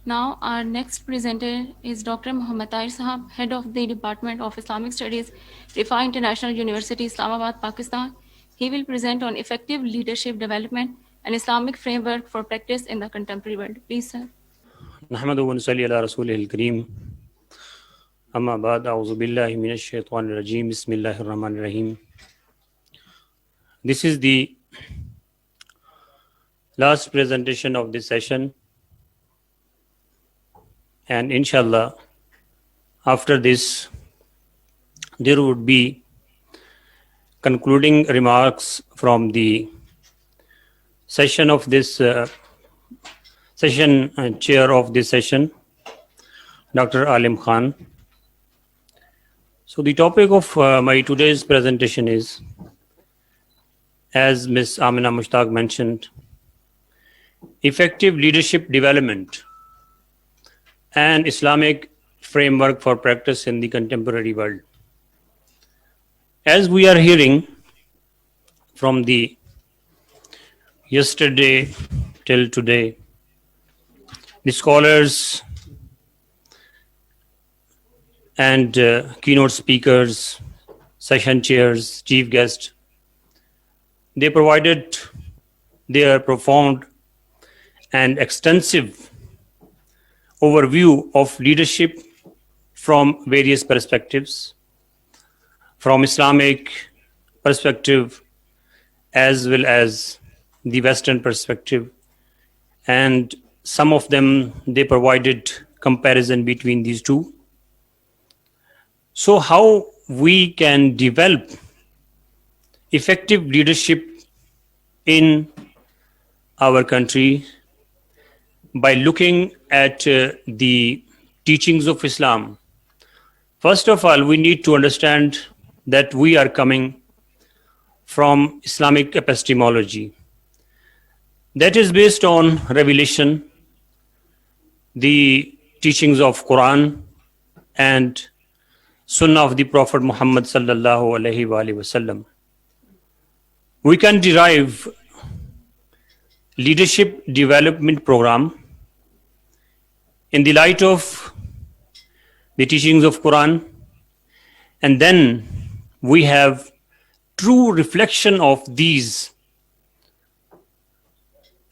Now, our next presenter is Dr. Muhammad Tahir Sahab, Head of the Department of Islamic Studies, Rifa International University, Islamabad, Pakistan. He will present on effective leadership development and Islamic framework for practice in the contemporary world. Please, sir. नहमदुहु व नसल्ली अला रसूलिहिल करीम अम्मा बाद अऊज़ु बिल्लाहि मिनश शैतानिर रजीम बिस्मिल्लाहिर रहमानिर रहीम. This is the last presentation of this session, and inshallah after this there would be concluding remarks from the session of this chair of this session, Dr. Alim Khan. So the topic of my today's presentation is, as Ms. Amina Mushtaq mentioned, effective leadership development and Islamic framework for practice in the contemporary world. As we are hearing from the yesterday till today, the scholars and keynote speakers, session chairs, chief guests, they provided their profound and extensive overview of leadership from various perspectives, from Islamic perspective as well as the Western perspective, and some of them they provided comparison between these two. So how we can develop effective leadership in our country by looking at the teachings of Islam. First of all, we need to understand that we are coming from Islamic epistemology that is based on revelation, the teachings of Quran and Sunnah of the Prophet Muhammad sallallahu alaihi wasallam. We can derive leadership development program in the light of the teachings of Quran, and then we have true reflection of these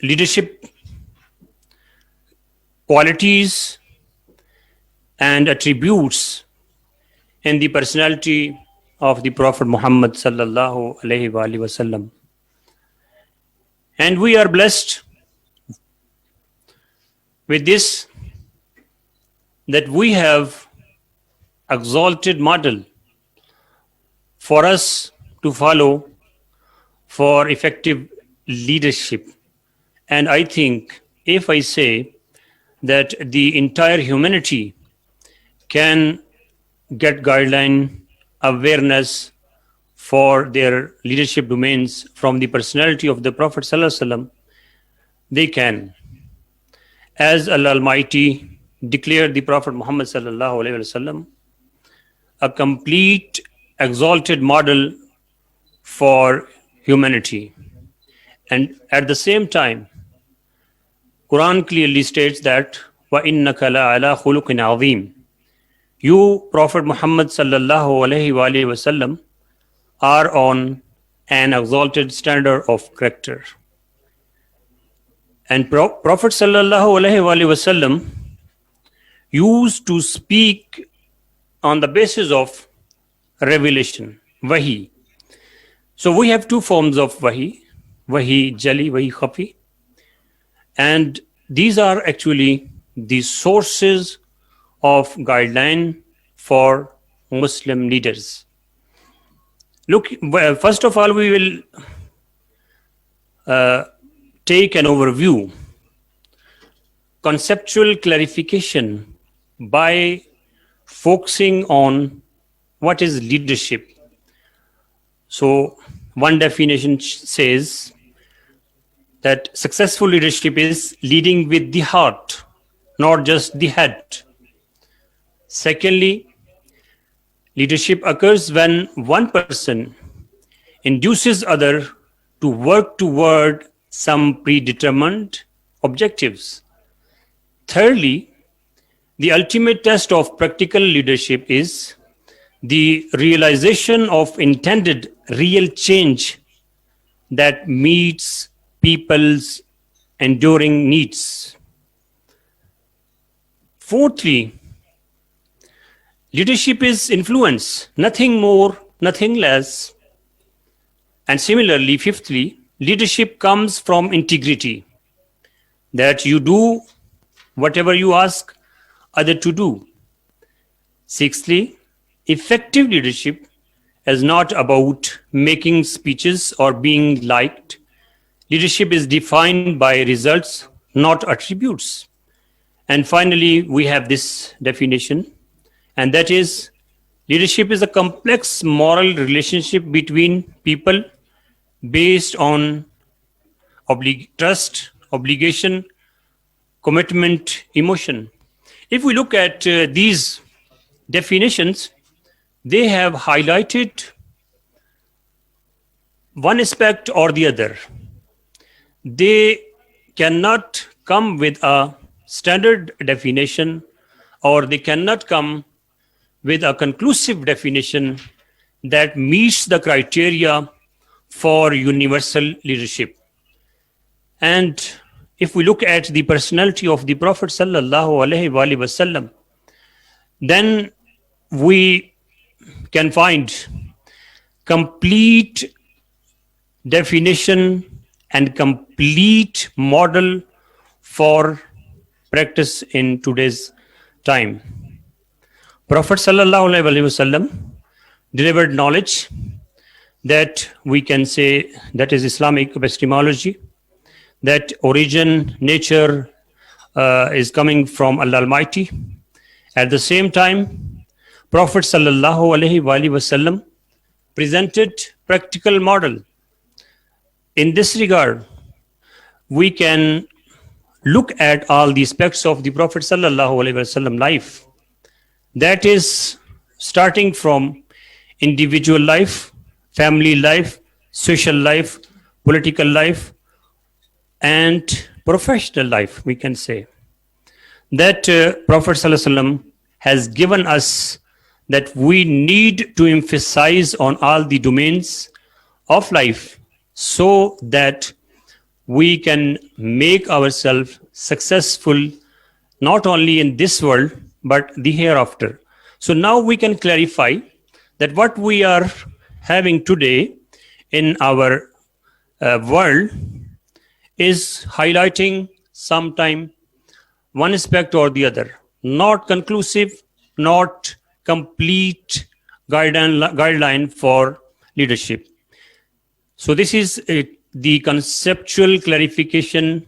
leadership qualities and attributes in the personality of the Prophet Muhammad sallallahu alaihi wasallam. And we are blessed with this, that we have exalted model for us to follow for effective leadership. And I think if I say that the entire humanity can get guideline, awareness for their leadership domains from the personality of the Prophet sallallahu alaihi wasallam, they can. As Allah Almighty declared the Prophet Muhammad sallallahu alaihi wasallam a complete exalted model for humanity, and at the same time Quran clearly states that wa innaka la ala khuluqin azim, you Prophet Muhammad sallallahu alaihi wasallam are on an exalted standard of character. And Prophet sallallahu alaihi wasallam used to speak on the basis of revelation, wahi. So we have two forms of wahi, wahi jali, wahi khafi, and these are actually the sources of guideline for Muslim leaders. Look, first of all, we will take an overview, conceptual clarification by focusing on what is leadership. So one definition says that successful leadership is leading with the heart, not just the head. Secondly, leadership occurs when one person induces other to work toward some predetermined objectives. Thirdly, the ultimate test of practical leadership is the realization of intended real change that meets people's enduring needs. Fourthly, leadership is influence, nothing more, nothing less. And similarly, fifthly, leadership comes from integrity, that you do whatever you ask other to do. Sixthly, effective leadership is not about making speeches or being liked. Leadership is defined by results, not attributes. And finally, we have this definition, and that is leadership is a complex moral relationship between people based on trust, obligation, commitment, emotion. If we look at these definitions, they have highlighted one aspect or the other. They cannot come with a standard definition, or they cannot come with a conclusive definition that meets the criteria for universal leadership. And if we look at the personality of the Prophet sallallahu alaihi wasallam, then we can find complete definition and complete model for practice in today's time. Prophet sallallahu alaihi wasallam delivered knowledge that we can say that is Islamic epistemology, that origin, nature is coming from Allah Almighty. At the same time, Prophet sallallahu alaihi wasallam presented practical model. In this regard, we can look at all the aspects of the Prophet sallallahu alaihi wasallam life. That is starting from individual life, family life, social life, political life, and professional life, we can say. That Prophet sallallahu alaihi wasallam has given us that we need to emphasize on all the domains of life so that we can make ourselves successful not only in this world but the hereafter. So now we can clarify that what we are having today in our world is highlighting sometime one aspect or the other, not conclusive, not complete guideline for leadership. So this is the conceptual clarification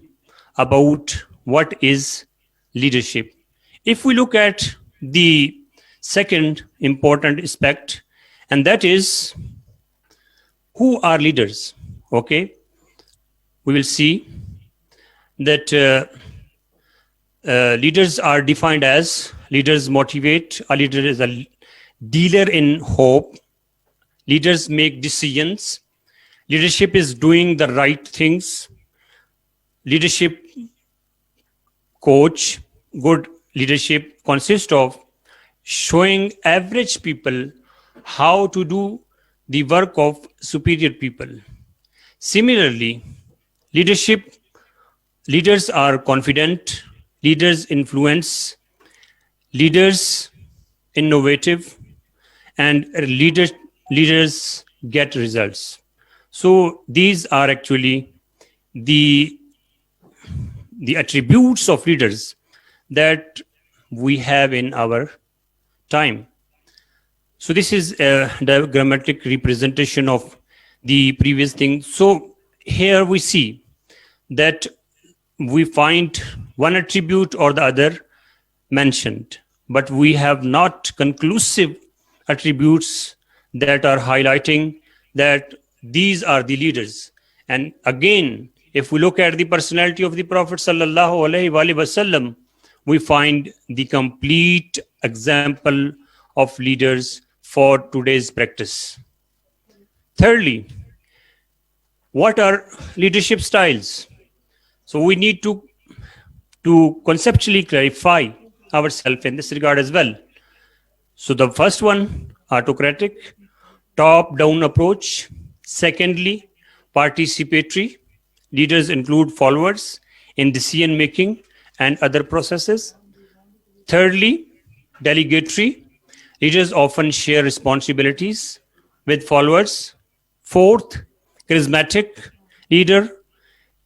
about what is leadership. If we look at the second important aspect, and that is who are leaders, okay? We will see that leaders are defined as leaders motivate, a leader is a dealer in hope, leaders make decisions, leadership is doing the right things, leadership coach, good leadership consists of showing average people how to do the work of superior people. Similarly, leaders are confident, leaders influence, leaders innovative, and leaders get results. So these are actually the attributes of leaders that we have in our time. So this is a diagrammatic representation of the previous thing. So here we see that we find one attribute or the other mentioned, but we have not conclusive attributes that are highlighting that these are the leaders. And again, if we look at the personality of the Prophet sallallahu alaihi wasallam, we find the complete example of leaders for today's practice. Thirdly, what are leadership styles? So we need to to conceptually clarify ourselves in this regard as well. So the first one, autocratic, top-down approach. Secondly, participatory. Leaders include followers in decision making and other processes. Thirdly, delegatory. Leaders often share responsibilities with followers. Fourth, charismatic. Leader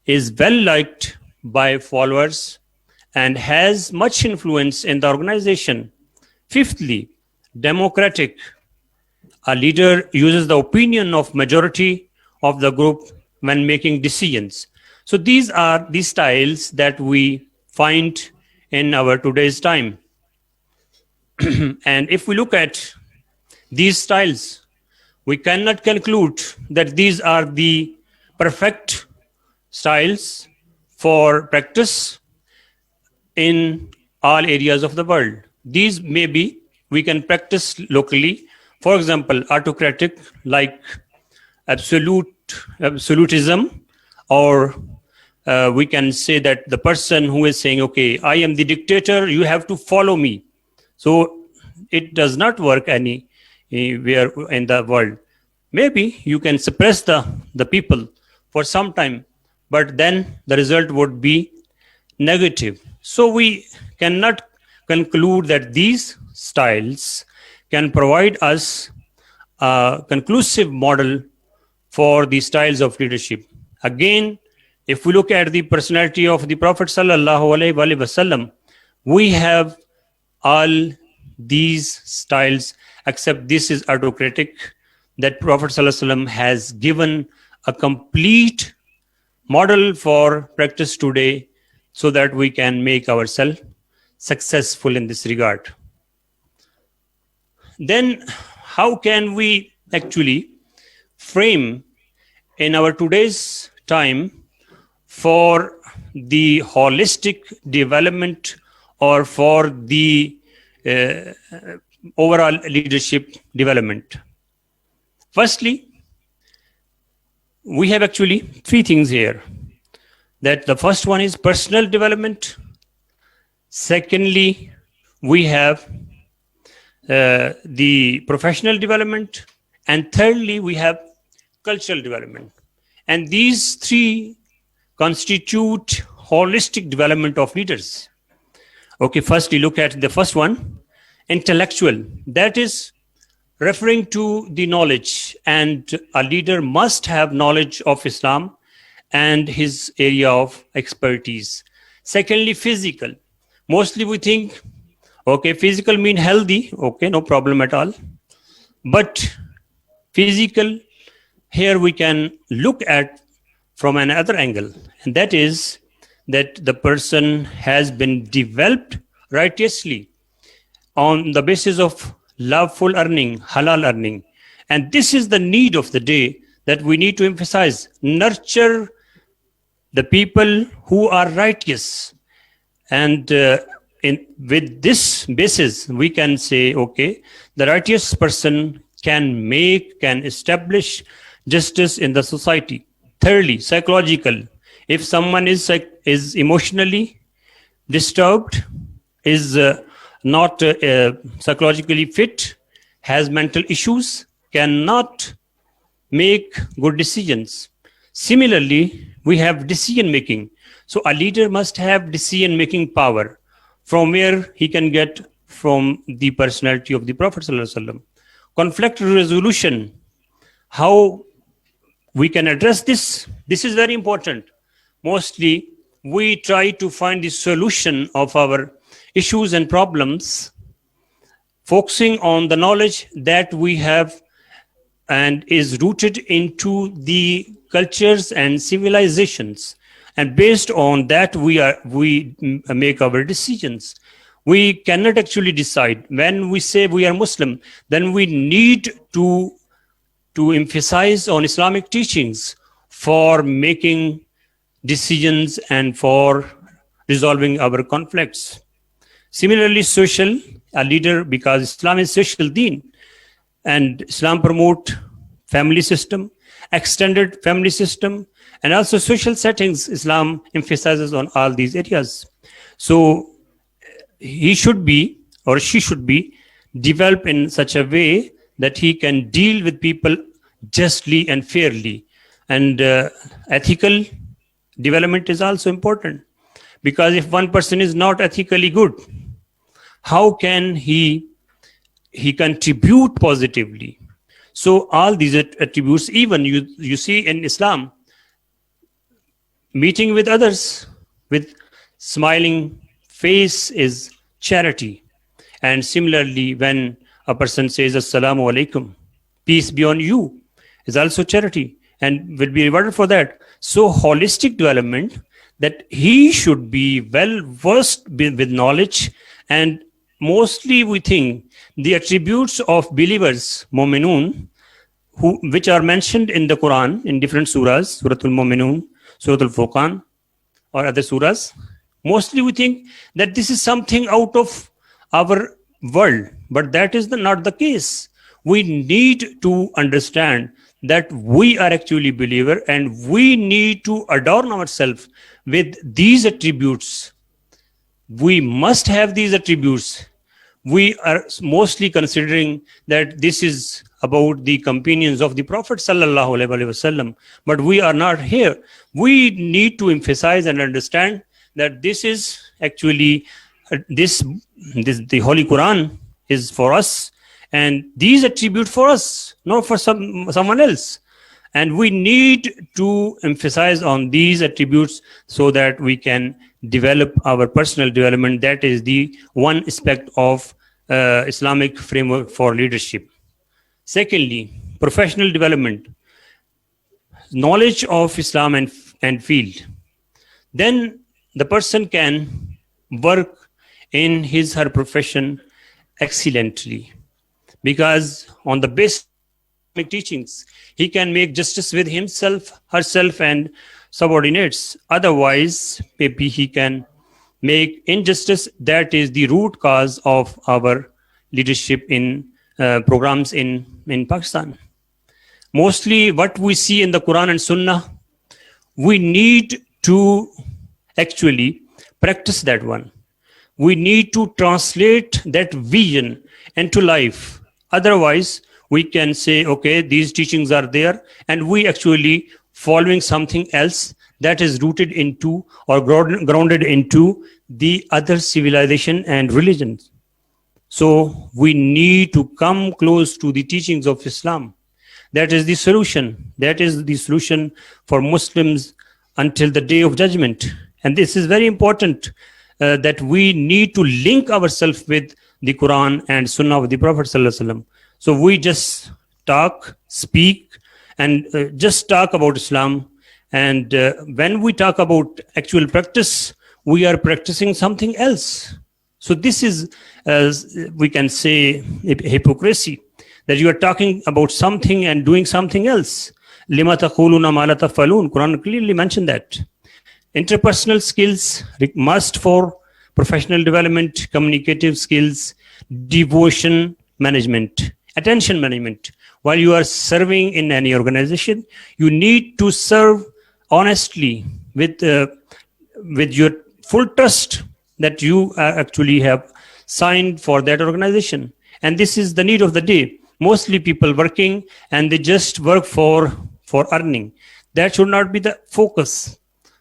is well liked by followers and has much influence in the organization. Fifthly, democratic. A leader uses the opinion of majority of the group when making decisions. So these are the styles that we find in our today's time. And if we look at these styles, we cannot conclude that these are the perfect styles for practice in all areas of the world. These maybe we can practice locally. For example, autocratic, like absolutism, or we can say that the person who is saying, okay, I am the dictator, you have to follow me. So it does not work anywhere in the world. Maybe you can suppress the people for some time, but then the result would be negative. So we cannot conclude that these styles can provide us a conclusive model for the styles of leadership. Again, if we look at the personality of the Prophet sallallahu alaihi wasallam, we have all these styles, except this is autocratic, that Prophet sallallahu alaihi wasallam has given a complete model for practice today so that we can make ourselves successful in this regard. Then how can we actually frame in our today's time for the holistic development or for the overall leadership development? Firstly, we have actually three things here. That the first one is personal development. Secondly, we have the professional development. And thirdly, we have cultural development. And these three constitute holistic development of leaders. Okay, firstly, look at the first one, intellectual. That is referring to the knowledge, and a leader must have knowledge of Islam and his area of expertise. Secondly, physical. Mostly we think, okay, physical mean healthy, okay, no problem at all. But physical, here we can look at from another angle, and that is that the person has been developed righteously on the basis of loveful earning, halal earning. And this is the need of the day that we need to emphasize. Nurture the people who are righteous. And with this basis, we can say, okay, the righteous person can establish justice in the society. Thirdly, psychological. If someone is emotionally disturbed, is not psychologically fit, has mental issues, cannot make good decisions. Similarly, we have decision making. So a leader must have decision making power, from where he can get from the personality of the Prophet ﷺ. Conflict resolution, how we can address this. This is very important. Mostly we try to find the solution of our issues and problems, focusing on the knowledge that we have and is rooted into the cultures and civilizations. And based on that, we make our decisions. We cannot actually decide. When we say we are Muslim, then we need to emphasize on Islamic teachings for making decisions and for resolving our conflicts. Similarly, social, a leader, because Islam is social deen, and Islam promote family system, extended family system, And also social settings, Islam emphasizes on all these areas. So he should be, or she should be, developed in such a way that he can deal with people justly and fairly. And ethical development is also important, because if one person is not ethically good, how can he contribute positively? So all these attributes, even you see in Islam, meeting with others with smiling face is charity. And similarly, when a person says Assalamu alaikum, peace be on you, is also charity and will be rewarded for that. So holistic development, that he should be well versed with knowledge. And mostly we think the attributes of believers, Mu'minun, which are mentioned in the Quran in different surahs, Suratul Mu'minun, Suratul Furqan, or other surahs, mostly we think that this is something out of our world, but that is not the case. We need to understand that we are actually believer, and we need to adorn ourselves with these attributes. We must have these attributes. We are mostly considering that this is about the companions of the Prophet sallallahu alaihi wasallam, but we are not here. We need to emphasize and understand that this is actually the Holy Quran is for us, and these attributes for us, not for someone else. And we need to emphasize on these attributes so that we can develop our personal development. That is the one aspect of Islamic framework for leadership. Secondly, professional development, knowledge of Islam and field. Then the person can work in his her profession excellently, because on the basis of teachings, he can make justice with himself, herself, and subordinates. Otherwise, maybe he can make injustice. That is the root cause of our leadership in programs in Pakistan. Mostly what we see in the Quran and Sunnah, we need to actually practice that one. We need to translate that vision into life. Otherwise, we can say, okay, these teachings are there, and we actually following something else that is rooted into or grounded into the other civilization and religions. So we need to come close to the teachings of Islam. That is the solution. That is the solution for Muslims until the day of judgment. And this is very important, that we need to link ourselves with the Quran and Sunnah of the Prophet sallallahu alaihi wasallam. So we just talk, speak, and just talk about Islam. And when we talk about actual practice, we are practicing something else. So this is, we can say, hypocrisy, that you are talking about something and doing something else. Lima taquluna ma la taf'alun. Quran clearly mentioned that. Interpersonal skills must for professional development, communicative skills, devotion management, attention management. While you are serving in any organization, you need to serve honestly with your full trust that you actually have signed for that organization. And this is the need of the day. Mostly people working, and they just work for earning. That should not be the focus.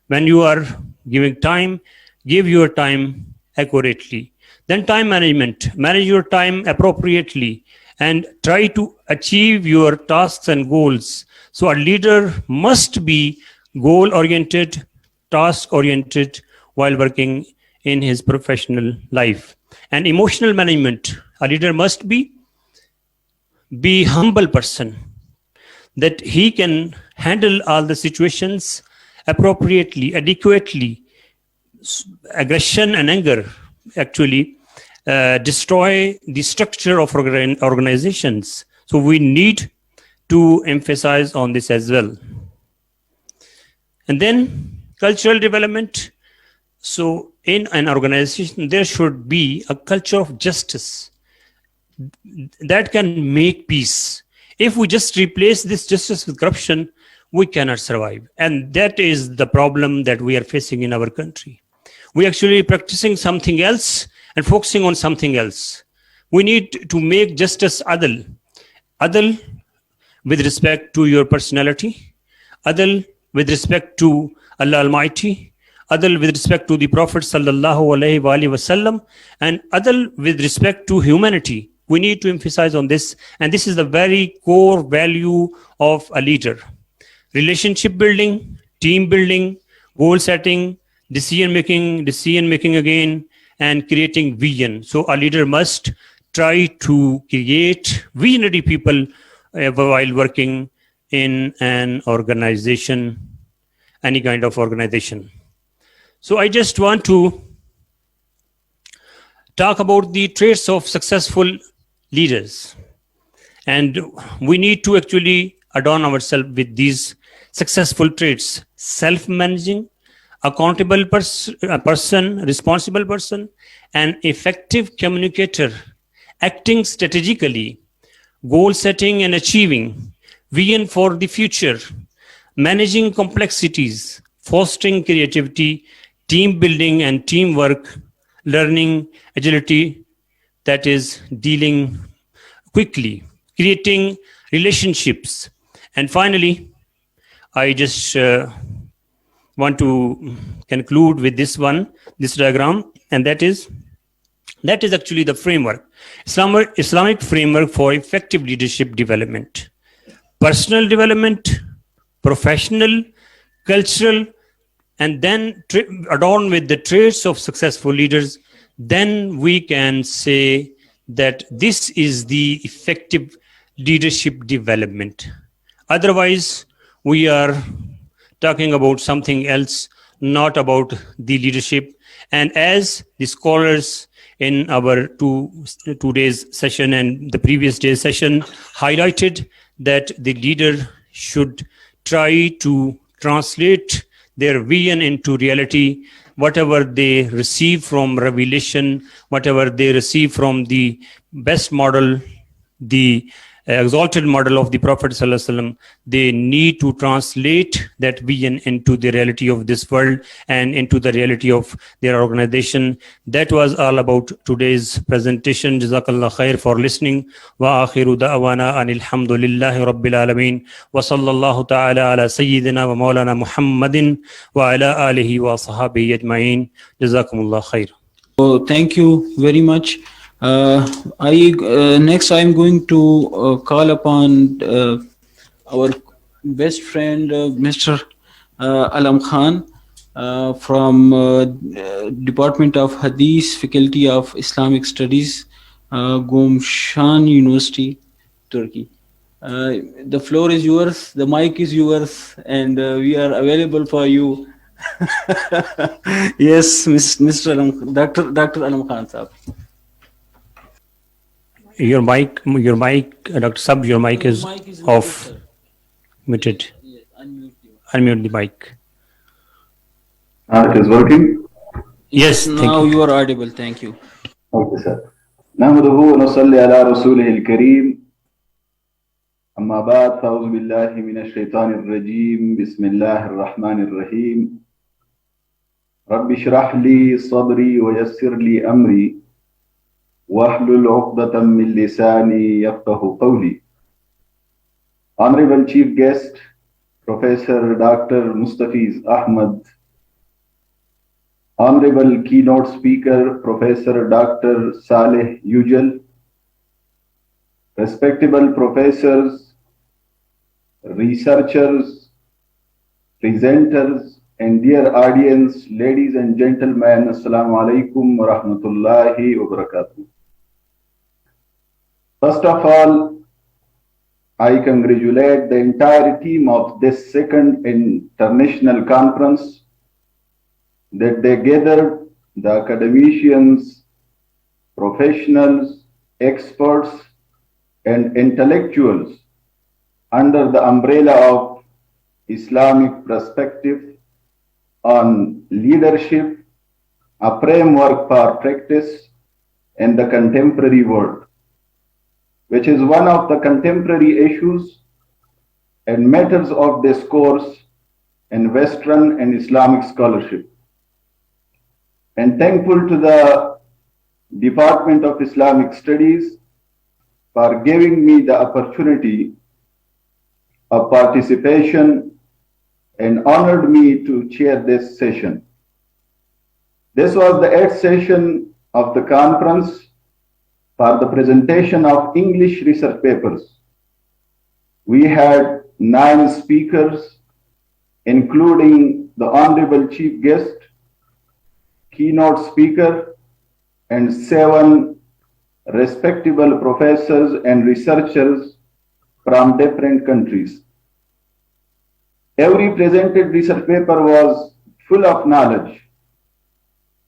When you are giving time, give your time accurately. Then time management, manage your time appropriately, and try to achieve your tasks and goals. So a leader must be goal-oriented, task-oriented while working in his professional life. And emotional management, a leader must be humble person, that he can handle all the situations appropriately, adequately. Aggression and anger actually destroy the structure of organizations. So we need to emphasize on this as well. And then cultural development. So in an organization, there should be a culture of justice that can make peace. If we just replace this justice with corruption, we cannot survive. And that is the problem that we are facing in our country. We actually practicing something else and focusing on something else. We need to make justice adl. Adl with respect to your personality, adl with respect to Allah Almighty, adl with respect to the Prophet sallallahu alaihi wasallam, and adl with respect to humanity. We need to emphasize on this, and this is the very core value of a leader. Relationship building, team building, goal setting, decision making again, and creating vision. So a leader must try to create visionary people while working in an organization, any kind of organization. So I just want to talk about the traits of successful leaders. And we need to actually adorn ourselves with these successful traits: self-managing, accountable person, responsible person, an effective communicator, acting strategically, goal setting and achieving, vision for the future, managing complexities, fostering creativity, team building and teamwork, learning agility, that is dealing quickly, creating relationships. And finally, I just want to conclude with this diagram, and that is actually the framework, Islamic framework for effective leadership development, personal development, professional, cultural, and then adorned with the traits of successful leaders. Then we can say that this is the effective leadership development. Otherwise, we are talking about something else, not about the leadership. And as the scholars in our today's session and the previous day's session highlighted, that the leader should try to translate their vision into reality. Whatever they receive from revelation, whatever they receive from the best model, the exalted model of the Prophet ﷺ, they need to translate that vision into the reality of this world and into the reality of their organization. That was all about today's presentation. Jazakallah khair for listening. Wa akhiru da'wana anil hamdulillahi rabbil alameen. Wa sallallahu ta'ala ala sayyidina wa maulana Muhammadin wa ala alihi wa sahabihi ajma'in. Jazakumullah khair. So thank you very much. Next I'm going to call upon our best friend, Mr. Alam Khan from Department of Hadith, Faculty of Islamic Studies, Gumshan University, Turkey. The floor is yours, the mic is yours, and we are available for you. Yes, Mr. Alam, Dr. Alam Khan Sahab. Your mic, Dr. Sab, your mic is off, muted. Yes, Unmute the mic. It is working? Yes, thank now you. you are audible. Thank you. Okay, sir. نحمده ونصلي على رسوله الكريم أما بعد فأعوذ بالله من الشيطان الرجيم بسم الله الرحمن الرحيم رب اشرح لي صدري ويسر لي أمري واحلل عقدة من لساني يفقه قولي. Honorable Chief Guest, Professor Dr. Mustafiz Ahmad, Honorable Keynote Speaker, Professor Dr. Saleh Yujal, respectable professors, researchers, presenters, and dear audience, ladies and gentlemen, Assalamu alaikum wa rahmatullahi wa barakatuh. First of all, I congratulate the entire team of this second international conference that they gathered the academicians, professionals, experts, and intellectuals under the umbrella of Islamic perspective on leadership, a framework for practice in the contemporary world, which is one of the contemporary issues and matters of discourse in Western and Islamic scholarship. And thankful to the Department of Islamic Studies for giving me the opportunity of participation and honored me to chair this session. This was the 8th session of the conference for the presentation of English research papers. We had 9 speakers, including the Honorable Chief Guest, keynote speaker, and 7 respectable professors and researchers from different countries. Every presented research paper was full of knowledge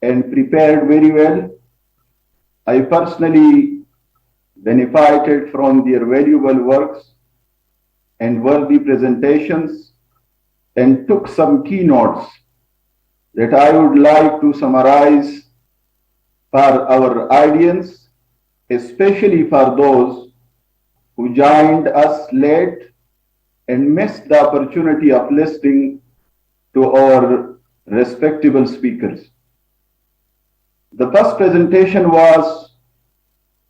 and prepared very well. I personally benefited from their valuable works and worthy presentations and took some keynotes that I would like to summarize for our audience, especially for those who joined us late and missed the opportunity of listening to our respectable speakers. The first presentation was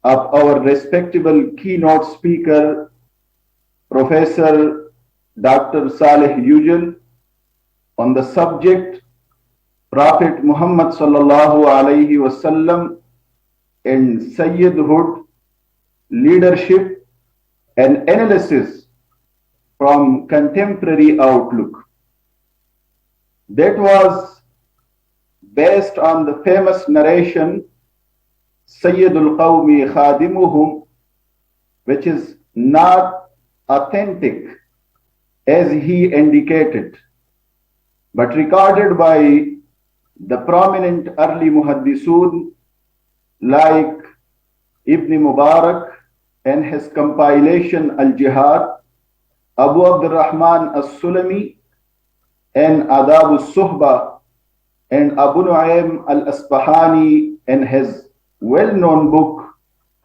of our respectable keynote speaker, Professor Dr. Saleh Ujal, on the subject Prophet Muhammad sallallahu alaihi wasallam and Sayyidhood, leadership and analysis from contemporary outlook. That was based on the famous narration Sayyidul Qawmi Khadimuhum, which is not authentic as he indicated, but recorded by the prominent early muhaddisun like Ibn Mubarak and his compilation Al-Jihad, Abu Abdurrahman As-Sulami and Adab Al-Suhba, and Abu Nu'aym Al-Asbahani in his well-known book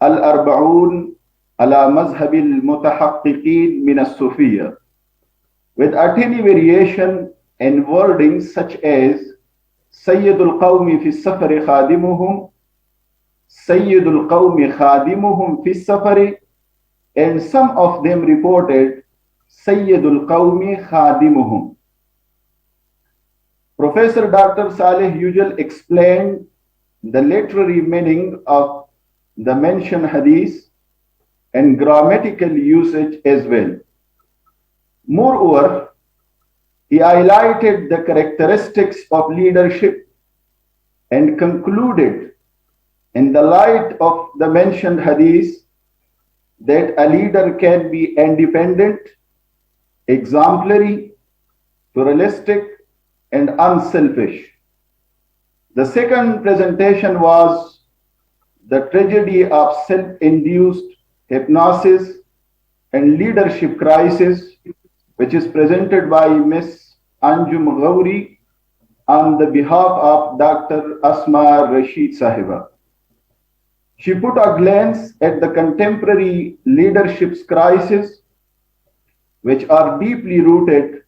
Al-Arba'un ala Mazhab al-Mutahaqqiqin min as-Sufiyya, with a tiny variation in wording such as Sayyidul Qawmi fi Safari Khadimuhum, Sayyidul Qawmi Khadimuhum fi Safari, and some of them reported Sayyidul Qawmi Khadimuhum. Professor Dr. Saleh Ujal explained the literary meaning of the mentioned hadith and grammatical usage as well. Moreover, he highlighted the characteristics of leadership and concluded, in the light of the mentioned hadith, that a leader can be independent, exemplary, pluralistic, and unselfish. The second presentation was the tragedy of self-induced hypnosis and leadership crisis, which is presented by Ms. Anjum Ghauri on the behalf of Dr. Asma Rashid Sahiba. She put a glance at the contemporary leadership's crisis, which are deeply rooted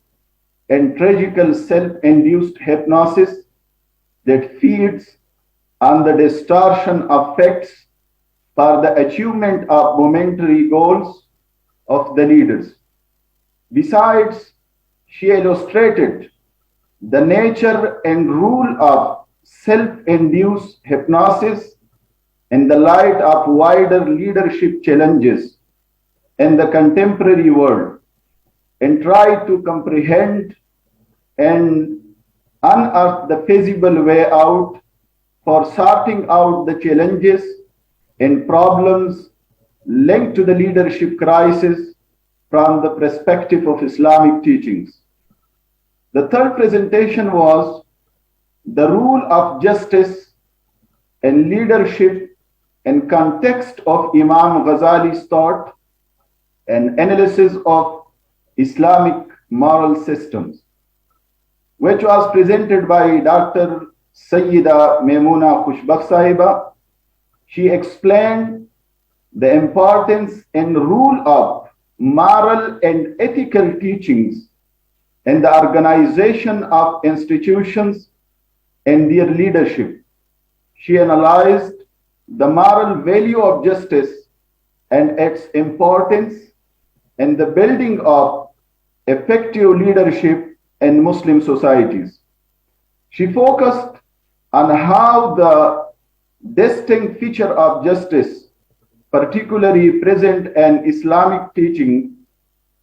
in tragical self-induced hypnosis that feeds on the distortion of facts for the achievement of momentary goals of the leaders. Besides, she illustrated the nature and rule of self-induced hypnosis in the light of wider leadership challenges in the contemporary world, and tried to comprehend and unearth the feasible way out for sorting out the challenges and problems linked to the leadership crisis from the perspective of Islamic teachings. The third presentation was the rule of justice and leadership in context of Imam Ghazali's thought and analysis of Islamic moral systems, which was presented by Dr. Sayyida Maimuna Khushbakht Sahiba. She explained the importance and rule of moral and ethical teachings and the organization of institutions and their leadership. She analyzed the moral value of justice and its importance in the building of effective leadership in Muslim societies. She focused on how the distinct feature of justice, particularly present in Islamic teaching,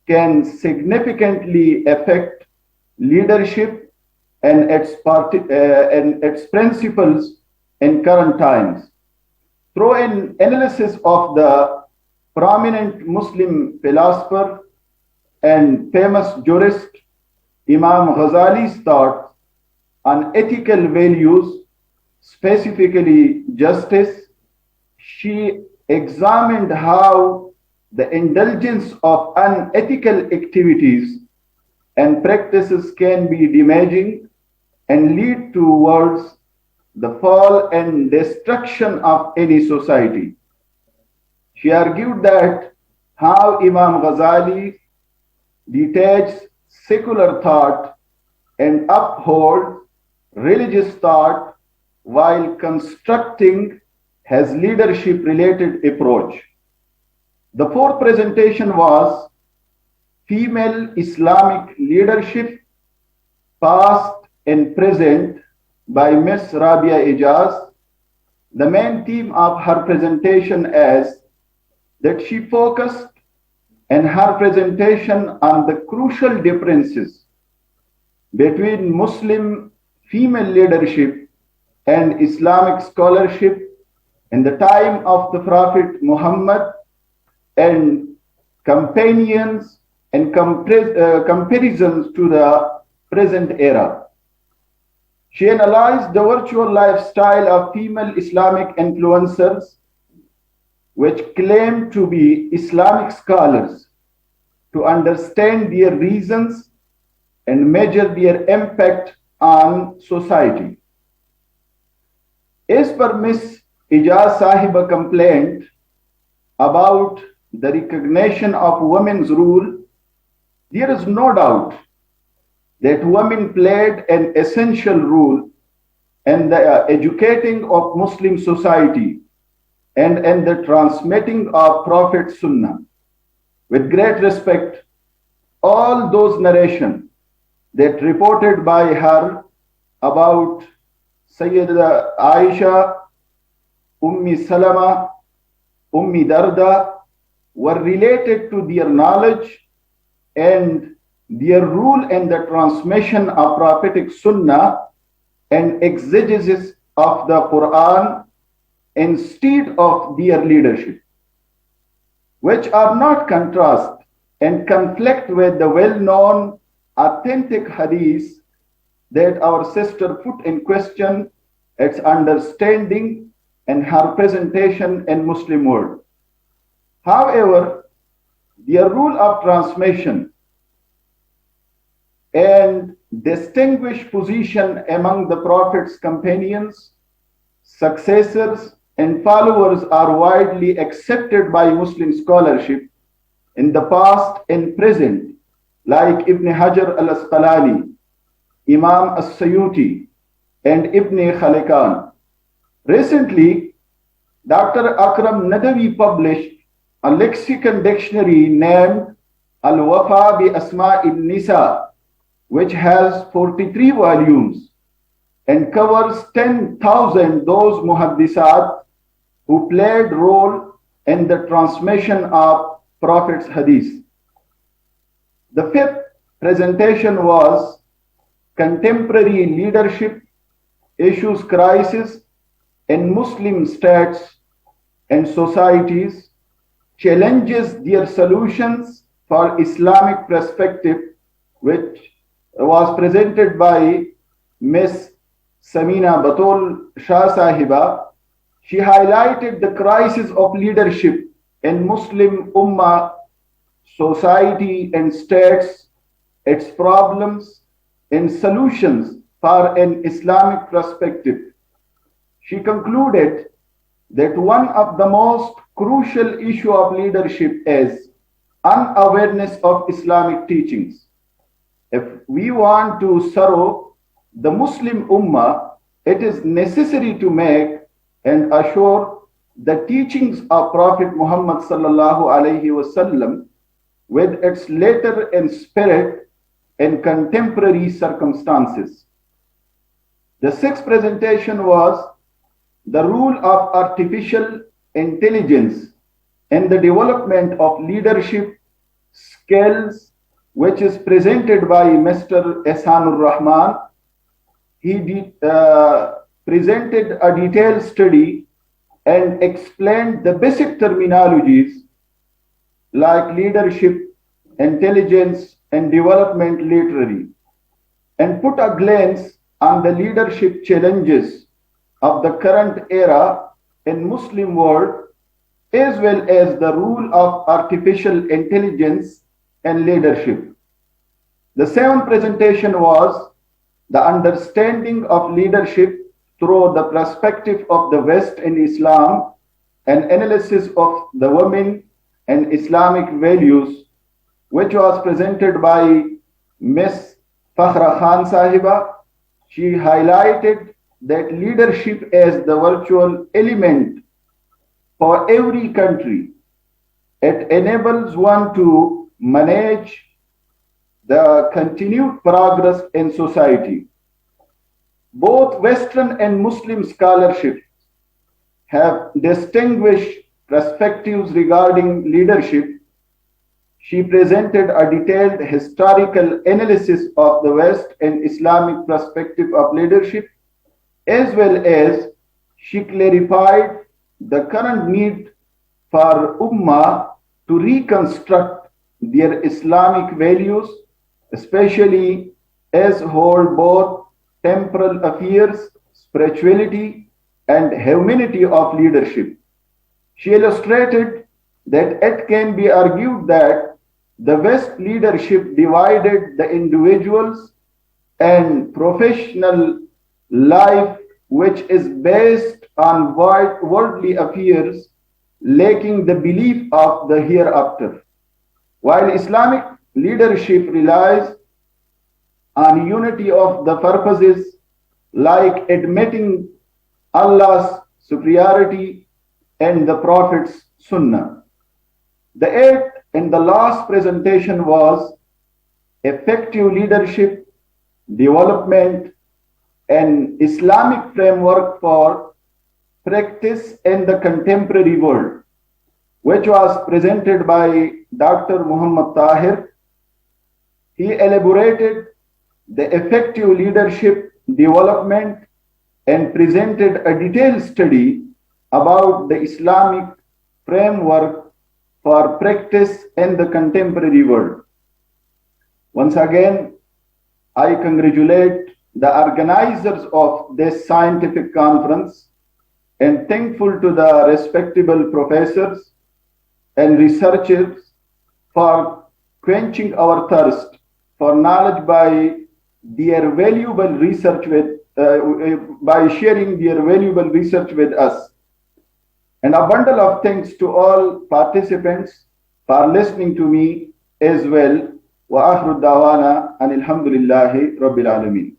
can significantly affect leadership and its principles in current times. Through an analysis of the prominent Muslim philosopher and famous jurist Imam Ghazali's thoughts on ethical values, specifically justice, she examined how the indulgence of unethical activities and practices can be damaging and lead towards the fall and destruction of any society. She argued that how Imam Ghazali detaches secular thought and upholds religious thought while constructing his leadership-related approach. The fourth presentation was Female Islamic Leadership, Past and Present by Ms. Rabia Ijaz. The main theme of her presentation is that she focused in her presentation on the crucial differences between Muslim female leadership and Islamic scholarship in the time of the Prophet Muhammad and companions and comparisons to the present era. She analyzed the virtual lifestyle of female Islamic influencers which claim to be Islamic scholars to understand their reasons and measure their impact on society. As per Ms. Ijaz Sahiba complaint about the recognition of women's role, there is no doubt that women played an essential role in the educating of Muslim society and in the transmitting of Prophet Sunnah. With great respect, all those narrations that reported by her about Sayyida Aisha, Ummi Salama, Ummi Darda were related to their knowledge and their role in the transmission of prophetic Sunnah and exegesis of the Quran instead of their leadership, which are not contrast and conflict with the well-known authentic hadith that our sister put in question its understanding and her presentation in Muslim world. However, their rule of transmission and distinguished position among the Prophet's companions, successors, and followers are widely accepted by Muslim scholarship in the past and present, like Ibn Hajar al-Asqalani, Imam as-Suyuti, and Ibn Khalikan. Recently, Dr. Akram Nadawi published a lexicon dictionary named Al-Wafa bi Asma'il Nisa, which has 43 volumes and covers 10,000 those muhaddisat who played role in the transmission of Prophet's hadith. The fifth presentation was Contemporary Leadership, Issues Crisis in Muslim States and Societies, Challenges Their Solutions for Islamic Perspective, which was presented by Ms. Samina Batul Shah Sahiba. She highlighted the crisis of leadership in Muslim Ummah, society and states, its problems and solutions for an Islamic perspective. She concluded that one of the most crucial issues of leadership is unawareness of Islamic teachings. If we want to serve the Muslim Ummah, it is necessary to make and assure the teachings of Prophet Muhammad sallallahu alaihi wasallam with its letter and spirit in contemporary circumstances. The sixth presentation was the role of artificial intelligence in the development of leadership skills, which is presented by Mr. Ehsanur Rahman. He presented a detailed study and explained the basic terminologies like leadership, intelligence, and development literally, and put a glance on the leadership challenges of the current era in Muslim world, as well as the role of artificial intelligence and leadership. The seventh presentation was the understanding of leadership through the perspective of the West in Islam, and analysis of the women and Islamic values, which was presented by Ms. Fakhra Khan Sahiba. She highlighted that leadership as the virtual element for every country. It enables one to manage the continued progress in society. Both Western and Muslim scholarships have distinguished perspectives regarding leadership. She presented a detailed historical analysis of the West and Islamic perspective of leadership, as well as she clarified the current need for Ummah to reconstruct their Islamic values, especially as hold both temporal affairs, spirituality, and humanity of leadership. She illustrated that it can be argued that the West leadership divided the individuals and professional life, which is based on worldly affairs, lacking the belief of the hereafter, while Islamic leadership relies on unity of the purposes like admitting Allah's superiority and the Prophet's Sunnah. The eighth and the last presentation was effective leadership, development, and Islamic framework for practice in the contemporary world, which was presented by Dr. Muhammad Tahir. He elaborated the effective leadership development and presented a detailed study about the Islamic framework for practice in the contemporary world. Once again, I congratulate the organizers of this scientific conference and thankful to the respectable professors and researchers for quenching our thirst for knowledge by their valuable research by sharing their valuable research with us. And a bundle of thanks to all participants for listening to me as well. Wa akhiru dawana and alhamdulillahi rabbil alameen.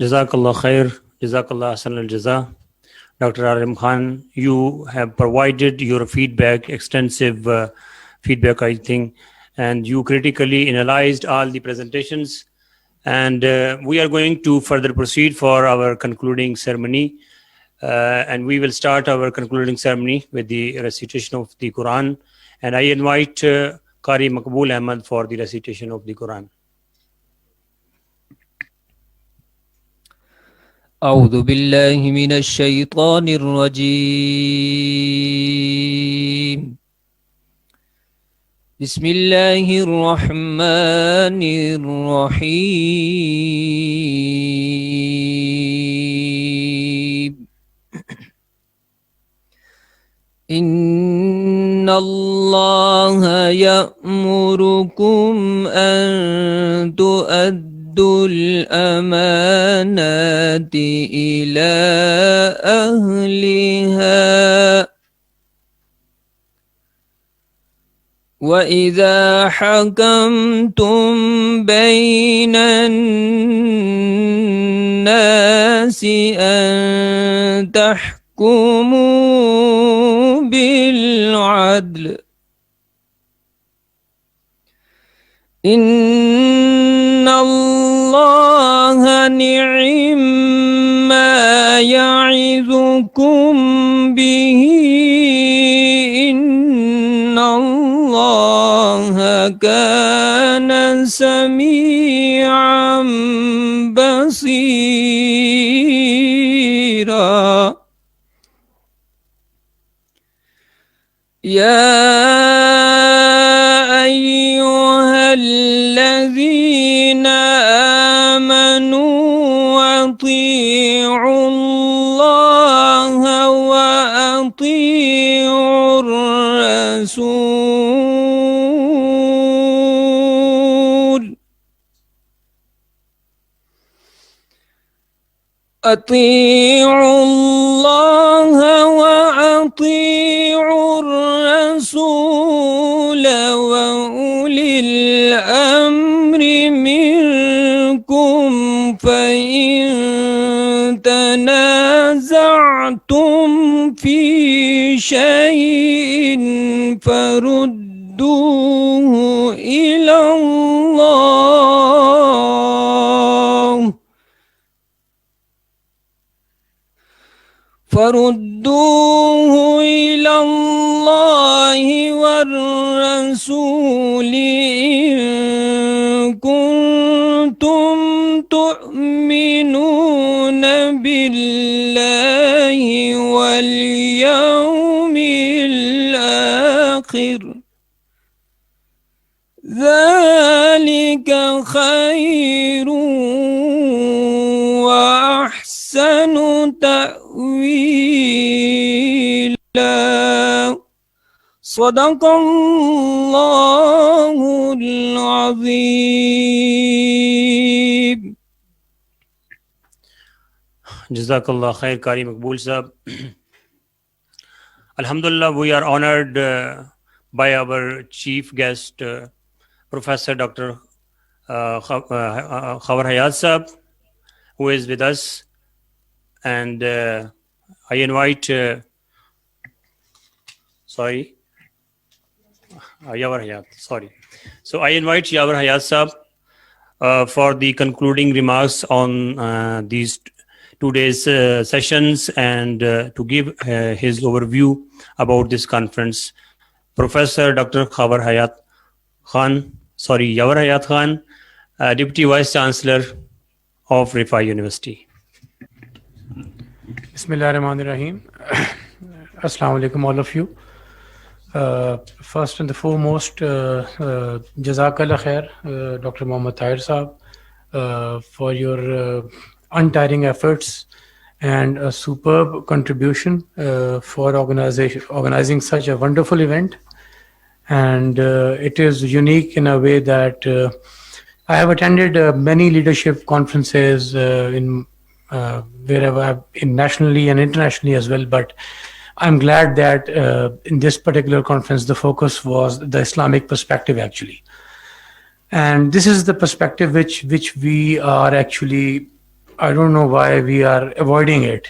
Jazakallah khair, Jazakallah Hasan al Jaza. Dr. Alim Khan, you have provided your feedback, extensive feedback, I think, and you critically analyzed all the presentations. And we are going to further proceed for our concluding ceremony. And we will start our concluding ceremony with the recitation of the Quran. And I invite Qari Maqbool Ahmad for the recitation of the Quran. أعوذ بالله من الشيطان الرجيم بسم الله الرحمن الرحيم إن الله يأمركم أن تؤدوا الأمانات إلى أهلها وإذا حكمتم بين الناس أن تحكموا بالعدل إن الله نعم ما يعظكم به إن الله كان سميعا بصيرا يا أيها الذين آمنوا أطيعوا الله وأطيعوا الرسول أطيعوا الله وأطيعوا الرسول وأولي الأمر منكم فإن تنازعتم في شيء فردوه إلى الله والرسول إن كنتم تؤمنون بالله واليوم الآخر ذلك خير وأحسن تأويلا صدق الله العظيم. Jazakallah khair, Qari Maqbool Sahab. Alhamdulillah, we are honored by our chief guest, Professor Dr. Khabar Hayat Sahab, who is with us. And I invite, Yavar Hayat, sorry. So I invite Yavar Hayat Sahab for the concluding remarks on these 2 days sessions and to give his overview about this conference. Professor Dr. Yavar Hayat Khan, Deputy Vice Chancellor of Rifai University. Bismillahirrahmanirrahim. Assalamu alaikum, all of you. First and the foremost, Jazakallah khair, Dr. Muhammad Tahir Sahab, for your untiring efforts and a superb contribution for organizing such a wonderful event. And it is unique in a way that I have attended many leadership conferences in wherever I've been, nationally and internationally as well, but I'm glad that in this particular conference the focus was the Islamic perspective actually. And this is the perspective which we are actually, I don't know why we are avoiding it.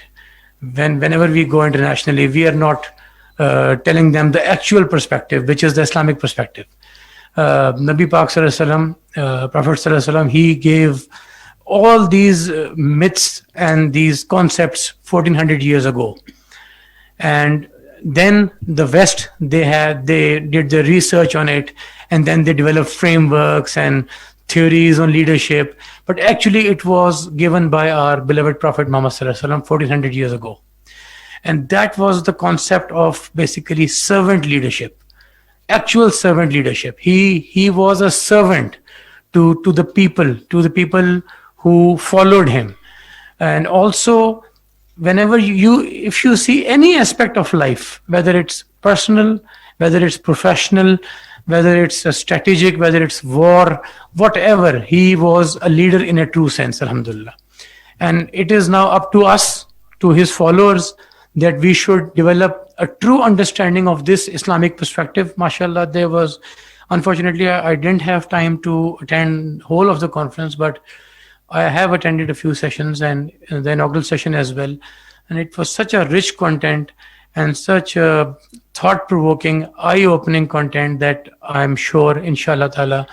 Whenever we go internationally, we are not telling them the actual perspective, which is the Islamic perspective. Nabi Pak Sallallahu Alaihi Wasallam, Prophet Sallallahu Alaihi Wasallam, he gave all these myths and these concepts 1400 years ago. And then the West, they did the research on it, and then they developed frameworks and theories on leadership. But actually it was given by our beloved Prophet Muhammad Sallallahu Alaihi Wasallam 1400 years ago. And that was the concept of basically servant leadership, actual servant leadership. He was a servant to the people who followed him. And also, whenever if you see any aspect of life, whether it's personal, whether it's professional, whether it's strategic, whether it's war, whatever, he was a leader in a true sense, alhamdulillah. And it is now up to us, to his followers, that we should develop a true understanding of this Islamic perspective. MashaAllah, there was, unfortunately, I didn't have time to attend whole of the conference, but I have attended a few sessions and the inaugural session as well. And it was such a rich content and such a thought-provoking, eye-opening content that I'm sure, inshallah ta'ala,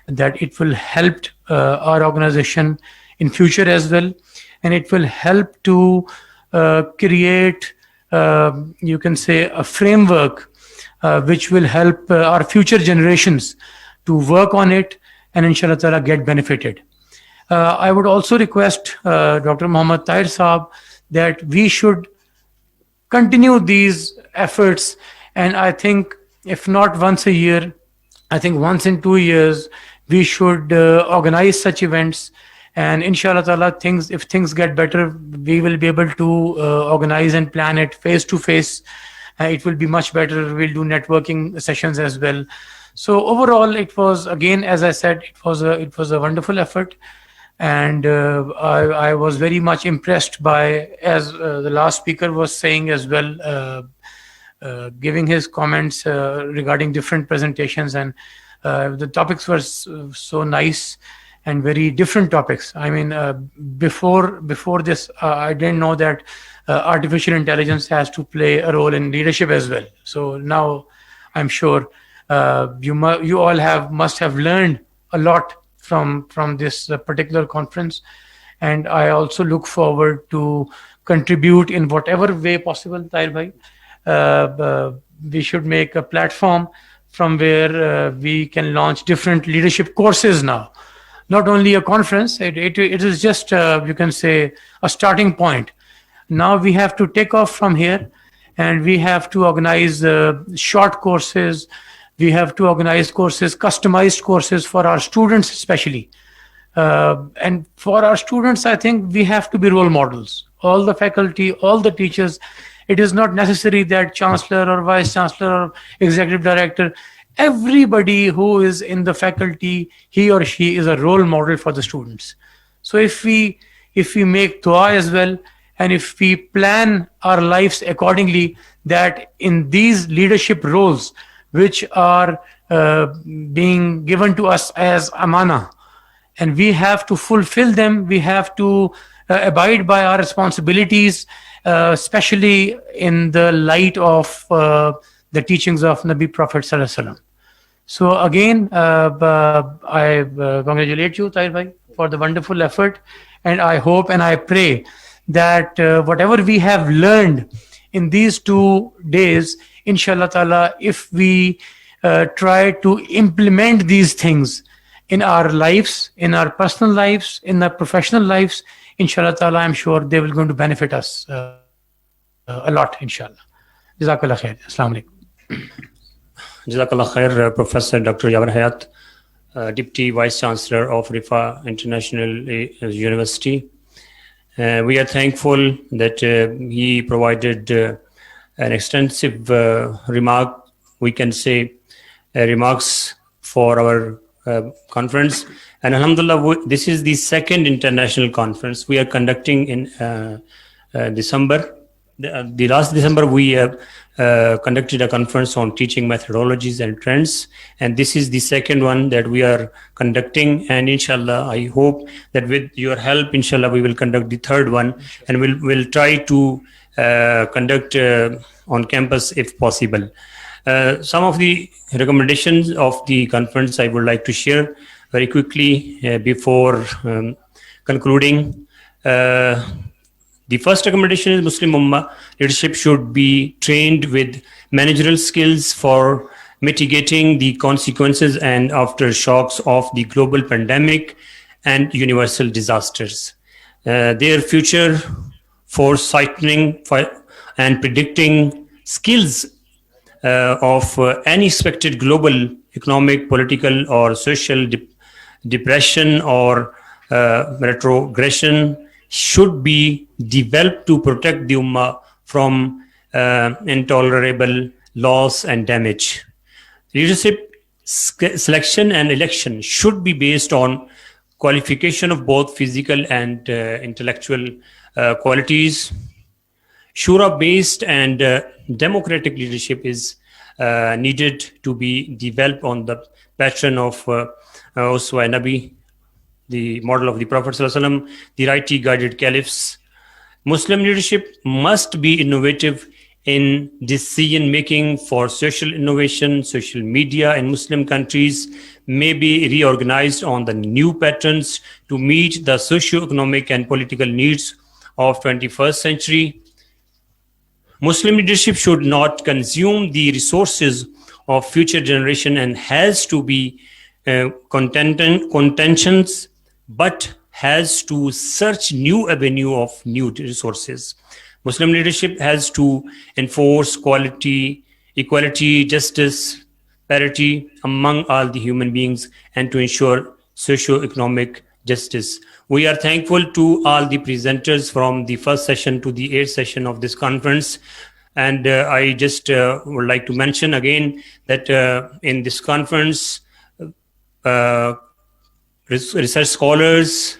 that it will help our organization in future as well. And it will help to create, you can say, a framework which will help our future generations to work on it and inshallah ta'ala get benefited. I would also request Dr. Muhammad Tahir Saab that we should continue these efforts, and I think if not once a year, I think once in 2 years we should organize such events, and inshallah ta'ala, if things get better, we will be able to organize and plan it face to face. It will be much better. We'll do networking sessions as well. So overall, it was, again, as I said, it was a wonderful effort. And I was very much impressed by, as the last speaker was saying as well, giving his comments regarding different presentations, and the topics were so nice and very different topics. I mean, before this, I didn't know that artificial intelligence has to play a role in leadership as well. So now I'm sure you all must have learned a lot from this particular conference, and I also look forward to contribute in whatever way possible. Tahir bhai, we should make a platform from where we can launch different leadership courses now. Not only a conference, it is just you can say a starting point. Now we have to take off from here, and we have to organize short courses. We have to organize courses, customized courses for our students especially. And for our students, I think we have to be role models. All the faculty, all the teachers, it is not necessary that chancellor or vice chancellor or executive director, everybody who is in the faculty, he or she is a role model for the students. So if we make dua as well, and if we plan our lives accordingly, that in these leadership roles, which are being given to us as amana, and we have to fulfill them, we have to abide by our responsibilities, especially in the light of the teachings of Nabi Prophet Sallallahu Alaihi Wasallam. So again, I congratulate you, Tahir bhai, for the wonderful effort, and I hope and I pray that whatever we have learned in these 2 days, inshallah ta'ala, if we try to implement these things in our lives, in our personal lives, in our professional lives, inshallah ta'ala, I'm sure they will going to benefit us a lot, inshallah. Jazakallah khair. Assalamu alaikum. Jazakallah khair, Professor Dr. Yavar Hayat, Deputy Vice Chancellor of Rifa International University. We are thankful that he provided an extensive remarks for our conference. And alhamdulillah, this is the second international conference we are conducting in December. The last December, we conducted a conference on teaching methodologies and trends. And this is the second one that we are conducting. And inshallah, I hope that with your help, inshallah, we will conduct the third one. And we'll try to conduct on campus if possible. Some of the recommendations of the conference I would like to share very quickly before concluding. The first recommendation is Muslim Ummah leadership should be trained with managerial skills for mitigating the consequences and aftershocks of the global pandemic and universal disasters. Their future foresighting and predicting skills of unexpected global economic, political, or social depression or retrogression should be developed to protect the Ummah from intolerable loss and damage. Leadership selection and election should be based on qualification of both physical and intellectual qualities. Shura-based and democratic leadership is needed to be developed on the pattern of Uswa Nabi, the model of the Prophet ﷺ, the rightly guided caliphs. Muslim leadership must be innovative in decision making for social innovation. Social media in Muslim countries may be reorganized on the new patterns to meet the socio-economic and political needs of 21st century. Muslim leadership should not consume the resources of future generation and has to be contentions, but has to search new avenue of new resources. Muslim leadership has to enforce equality, justice, parity among all the human beings, and to ensure socio-economic justice. We are thankful to all the presenters from the first session to the 8th session of this conference. And I just would like to mention again that in this conference, research scholars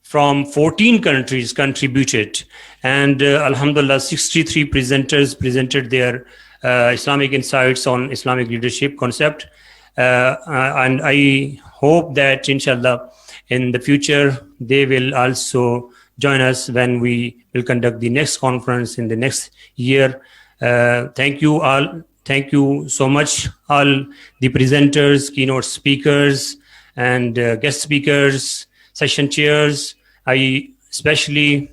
from 14 countries contributed, and Alhamdulillah, 63 presenters presented their Islamic insights on Islamic leadership concept. And I hope that, inshallah, in the future, they will also join us when we will conduct the next conference in the next year. Thank you all. Thank you so much, all the presenters, keynote speakers, and guest speakers, session chairs. I especially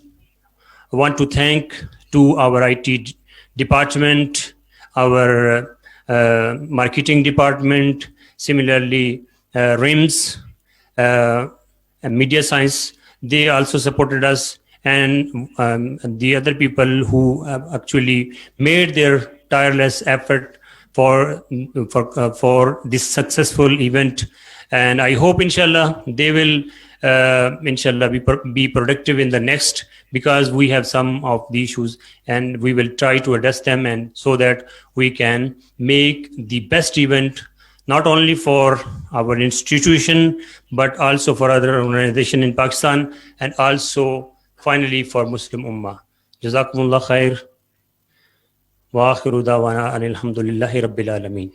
want to thank to our IT department, our marketing department, similarly RIMS, and media science. They also supported us, and the other people who have actually made their tireless effort for this successful event. And I hope, inshallah, they will inshallah be productive in the next, because we have some of the issues and we will try to address them, and so that we can make the best event not only for our institution but also for other organizations in Pakistan, and also finally for Muslim Ummah. Jazakumullah khair. Wa akhiru dawana anil hamdulillahi rabbil alameen.